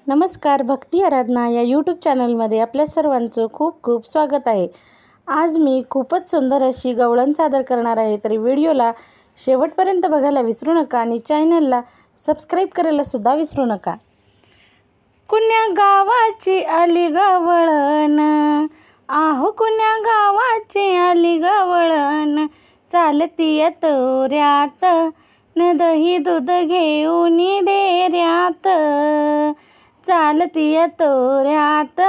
नमस्कार, भक्ती आराधना या यूट्यूब चॅनलमध्ये आपल्या सर्वांचं खूप खूप स्वागत आहे। आज मी खूपच सुंदर अशी गवळण सादर करणार आहे, तरी व्हिडिओला शेवटपर्यंत बघायला विसरू नका आणि चॅनलला सबस्क्राईब करायला सुद्धा विसरू नका। कुण्या गावाची आली गवळण, आहो कुण्या गावाची आली गवळण, चालती तोऱ्यात न दही दूध घेऊन डेऱ्यात, चालती तोऱ्यात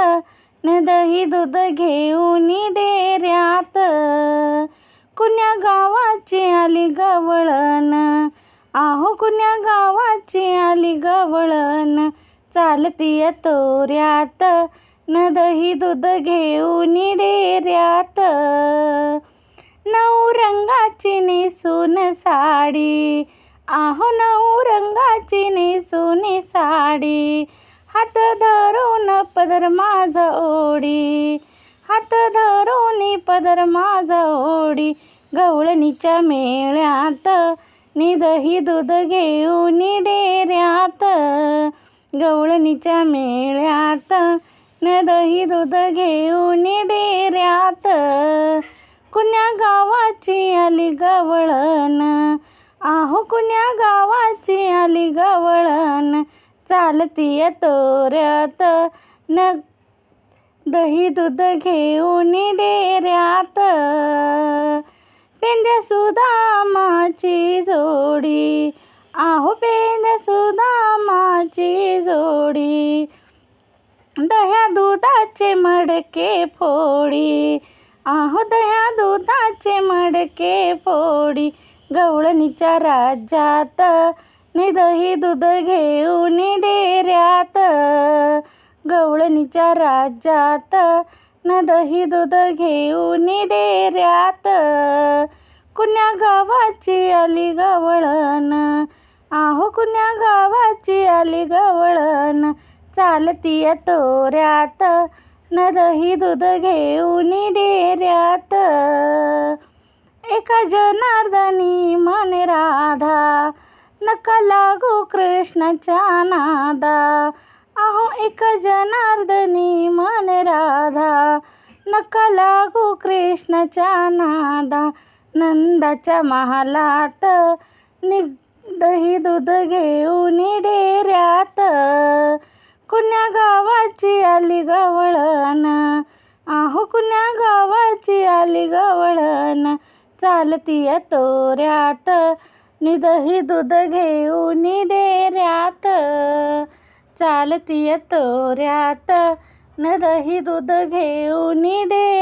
न दही दूध घेऊन डेऱ्यात, कुण्या गावाची आली गवळण, आहो कुण्या गावाची आली गवळण, चालती तोऱ्यात न दही दूध घेऊन डेऱ्यात, नऊ रंगाची नेसून साडी, आहो नऊ रंगाची नेसून साडी, हात धरून पदर माझा ओढी, हात धरून पदर माझा ओढी, गवळणीच्या मेळ्यात नि दही दूध घेऊन डेऱ्यात, गवळणीच्या मेळ्यात न दही दूध घेऊन डेऱ्यात, कुण्या गावाची आली गवळण, आहो कुण्या गावाची आली गवळण, चालती तोऱ्यात न दही दूध घेऊन डेऱ्यात, पेंद्या सुदामाची जोडी, आहो पेंद्या सुदामाची जोडी, दह्या दुधाचे मडके फोडी, आहो दह्या दुधाचे मडके फोडी, गवळणीच्या राज्यात नि दही दूध घेऊन डेऱ्यात, गवळणीच्या राज्यात न दही दूध घेऊन डेऱ्यात, कुण्या गावाची आली गवळण, आहो कुण्या गावाची आली गवळण, चालती तोऱ्यात न दही दूध घेऊन डेऱ्यात, एका जनार्दनी मन राधा, नका लागू कृष्णाच्या नादा, आहो एका जनार्दनी मन राधा, नका लागू कृष्णाच्या नादा, नंदाच्या महालात दही दूध घेऊन डेऱ्यात, कुण्या गावाची आली गवळण, आहो कुण्या गावाची आली गवळण, चालती तोऱ्यात नि दही दूध घेऊन डेऱ्यात, चालती तोऱ्यात न दही दूध घेऊन डेऱ्यात।